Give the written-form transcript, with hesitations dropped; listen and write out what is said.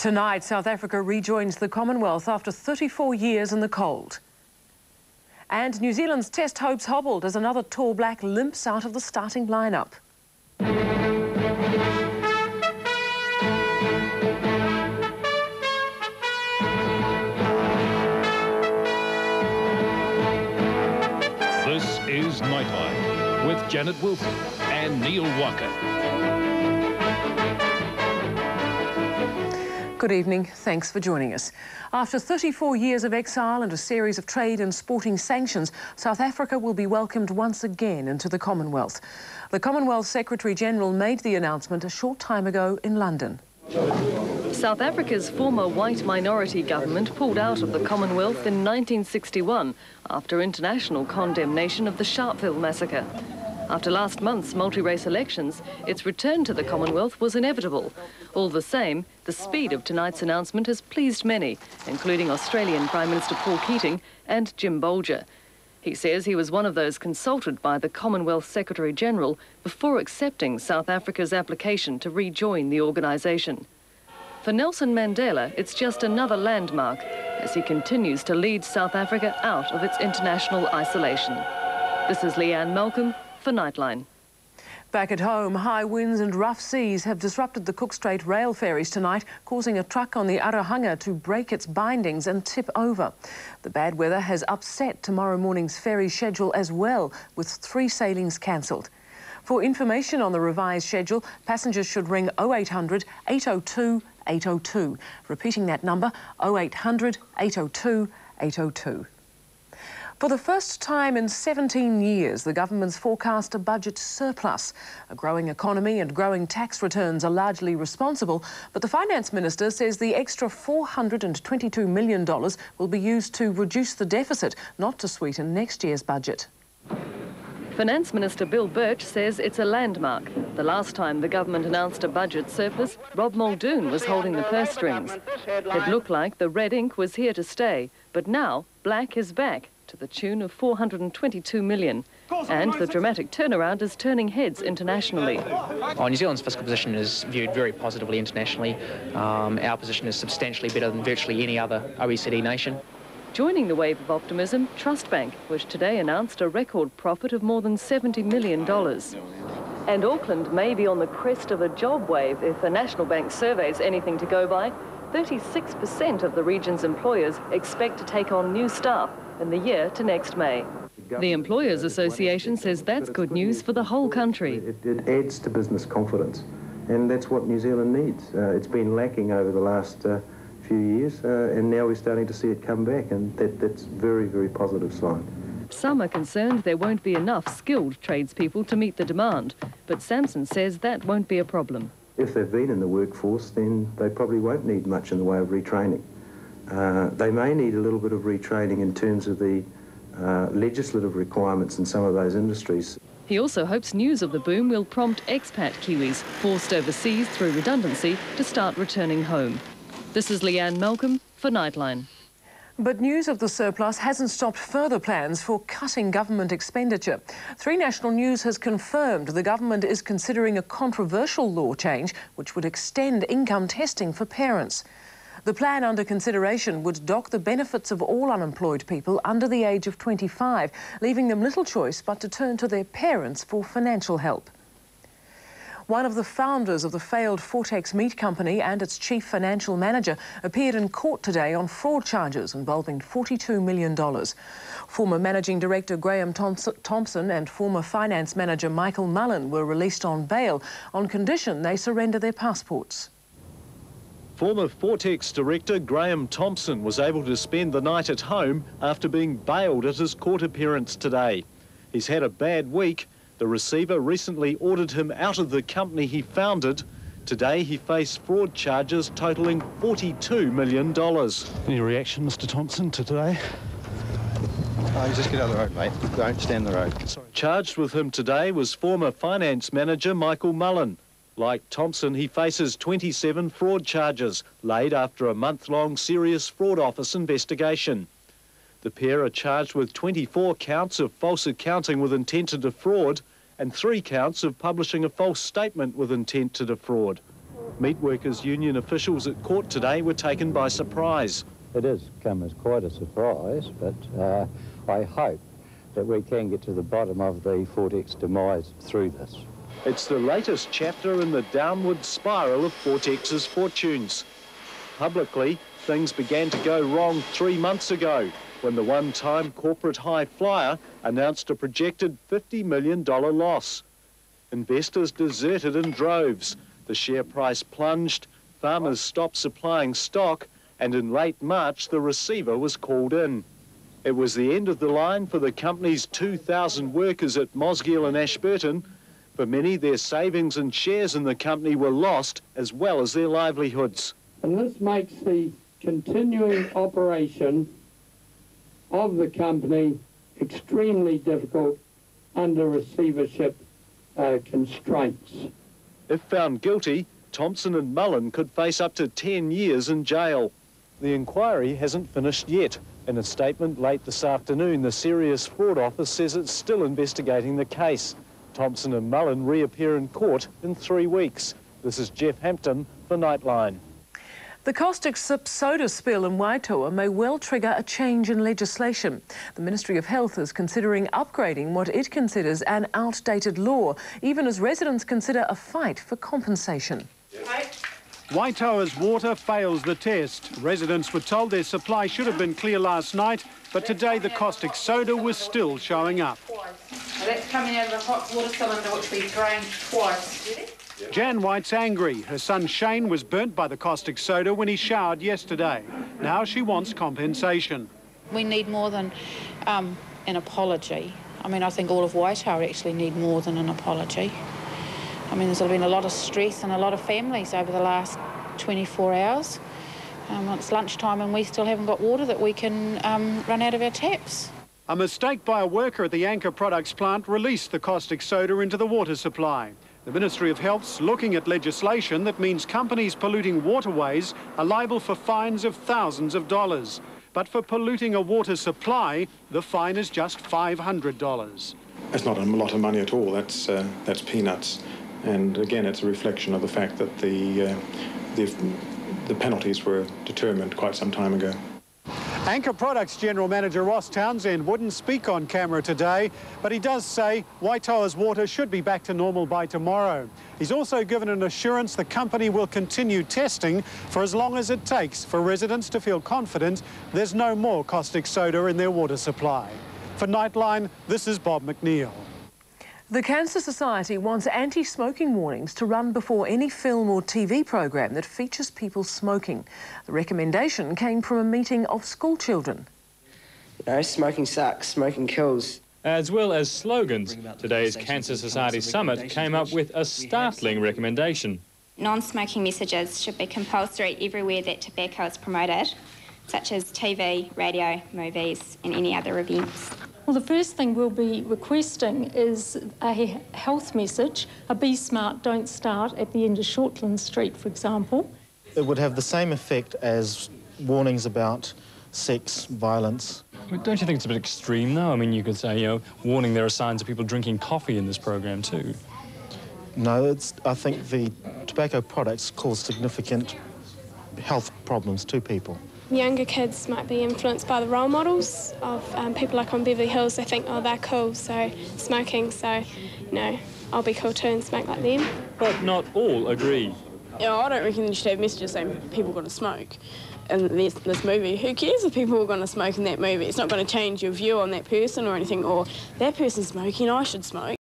Tonight, South Africa rejoins the Commonwealth after 34 years in the cold. And New Zealand's test hopes hobbled as another tall black limps out of the starting lineup. This is NightLine with Janet Wilson and Neil Walker. Good evening, thanks for joining us. After 34 years of exile and a series of trade and sporting sanctions, South Africa will be welcomed once again into the Commonwealth. The Commonwealth Secretary-General made the announcement a short time ago in London. South Africa's former white minority government pulled out of the Commonwealth in 1961 after international condemnation of the Sharpeville massacre. After last month's multi-race elections, its return to the Commonwealth was inevitable. All the same, the speed of tonight's announcement has pleased many, including Australian Prime Minister Paul Keating and Jim Bolger. He says he was one of those consulted by the Commonwealth Secretary-General before accepting South Africa's application to rejoin the organisation. For Nelson Mandela, it's just another landmark as he continues to lead South Africa out of its international isolation. This is Leanne Malcolm for NightLine. Back at home, high winds and rough seas have disrupted the Cook Strait rail ferries tonight, causing a truck on the Arahanga to break its bindings and tip over. The bad weather has upset tomorrow morning's ferry schedule as well, with 3 sailings cancelled. For information on the revised schedule, passengers should ring 0800 802 802. Repeating that number, 0800 802 802. For the first time in 17 years, the government's forecast a budget surplus. A growing economy and growing tax returns are largely responsible, but the Finance Minister says the extra $422 million will be used to reduce the deficit, not to sweeten next year's budget. Finance Minister Bill Birch says it's a landmark. The last time the government announced a budget surplus, Rob Muldoon was holding the purse strings. It looked like the red ink was here to stay, but now black is back, to the tune of $422 million. And the dramatic turnaround is turning heads internationally. New Zealand's fiscal position is viewed very positively internationally. Our position is substantially better than virtually any other OECD nation. Joining the wave of optimism, Trust Bank, which today announced a record profit of more than $70 million. And Auckland may be on the crest of a job wave if a National Bank survey is anything to go by. 36% of the region's employers expect to take on new staff in the year to next May. The Employers Association says that's good news for the whole country. It adds to business confidence, and that's what New Zealand needs. It's been lacking over the last few years, and now we're starting to see it come back, and that's very, very positive sign. Some are concerned there won't be enough skilled tradespeople to meet the demand, but Sampson says that won't be a problem. If they've been in the workforce, then they probably won't need much in the way of retraining. They may need a little bit of retraining in terms of the legislative requirements in some of those industries. He also hopes news of the boom will prompt expat Kiwis forced overseas through redundancy to start returning home. This is Leanne Malcolm for NightLine. But news of the surplus hasn't stopped further plans for cutting government expenditure. 3 National News has confirmed the government is considering a controversial law change which would extend income testing for parents. The plan under consideration would dock the benefits of all unemployed people under the age of 25, leaving them little choice but to turn to their parents for financial help. One of the founders of the failed Fortex meat company and its chief financial manager appeared in court today on fraud charges involving $42 million. Former Managing Director Graham Thompson and former finance manager Michael Mullen were released on bail on condition they surrender their passports. Former Fortex director Graham Thompson was able to spend the night at home after being bailed at his court appearance today. He's had a bad week. The receiver recently ordered him out of the company he founded. Today he faced fraud charges totalling $42 million. Any reaction, Mr. Thompson, to today? Oh, just get out of the road, mate. Don't stand in the road. Sorry. Charged with him today was former finance manager Michael Mullen. Like Thompson, he faces 27 fraud charges, laid after a month-long serious fraud office investigation. The pair are charged with 24 counts of false accounting with intent to defraud and 3 counts of publishing a false statement with intent to defraud. Meatworkers union officials at court today were taken by surprise. It has come as quite a surprise, but I hope that we can get to the bottom of the Fortex demise through this. It's the latest chapter in the downward spiral of Fortex's fortunes. Publicly, things began to go wrong 3 months ago when the one-time corporate high flyer announced a projected $50 million loss. Investors deserted in droves. The share price plunged, farmers stopped supplying stock, and in late March the receiver was called in. It was the end of the line for the company's 2,000 workers at Mosgiel and Ashburton. For many, their savings and shares in the company were lost, as well as their livelihoods. And this makes the continuing operation of the company extremely difficult under receivership constraints. If found guilty, Thompson and Mullen could face up to 10 years in jail. The inquiry hasn't finished yet. In a statement late this afternoon, the Serious Fraud Office says it's still investigating the case. Thompson and Mullen reappear in court in 3 weeks. This is Jeff Hampton for NightLine. The caustic soda spill in Waitoa may well trigger a change in legislation. The Ministry of Health is considering upgrading what it considers an outdated law, even as residents consider a fight for compensation. Waitoa's water fails the test. Residents were told their supply should have been clear last night, but today the caustic soda was still showing up. That's coming out of the hot water cylinder, which we've drained twice. Jan White's angry. Her son Shane was burnt by the caustic soda when he showered yesterday. Now she wants compensation. We need more than an apology. I mean, I think all of Waitoa actually need more than an apology. I mean, there's been a lot of stress and a lot of families over the last 24 hours. It's lunchtime and we still haven't got water that we can run out of our taps. A mistake by a worker at the Anchor Products plant released the caustic soda into the water supply. The Ministry of Health's looking at legislation that means companies polluting waterways are liable for fines of thousands of dollars. But for polluting a water supply, the fine is just $500. That's not a lot of money at all. That's peanuts. And again, it's a reflection of the fact that the penalties were determined quite some time ago. Anchor Products General Manager Ross Townsend wouldn't speak on camera today, but he does say Waitoa's water should be back to normal by tomorrow. He's also given an assurance the company will continue testing for as long as it takes for residents to feel confident there's no more caustic soda in their water supply. For NightLine, this is Bob McNeil. The Cancer Society wants anti-smoking warnings to run before any film or TV program that features people smoking. The recommendation came from a meeting of school children. You know, smoking sucks, smoking kills. As well as slogans, today's Cancer Society Summit came up with a startling recommendation. Non-smoking messages should be compulsory everywhere that tobacco is promoted, such as TV, radio, movies and any other events. Well, the first thing we'll be requesting is a health message, a Be Smart, Don't Start at the end of Shortland Street, for example. It would have the same effect as warnings about sex, violence. Don't you think it's a bit extreme, though? I mean, you could say, you know, warning there are signs of people drinking coffee in this program, too. No, I think the tobacco products cause significant health problems to people. Younger kids might be influenced by the role models of people like on Beverly Hills. They think, oh, they're cool, so smoking, so, you know, I'll be cool too and smoke like them. But not all agree. Yeah, I don't reckon you should have messages saying people got to smoke in this movie. Who cares if people are going to smoke in that movie? It's not going to change your view on that person or anything, or that person's smoking, I should smoke.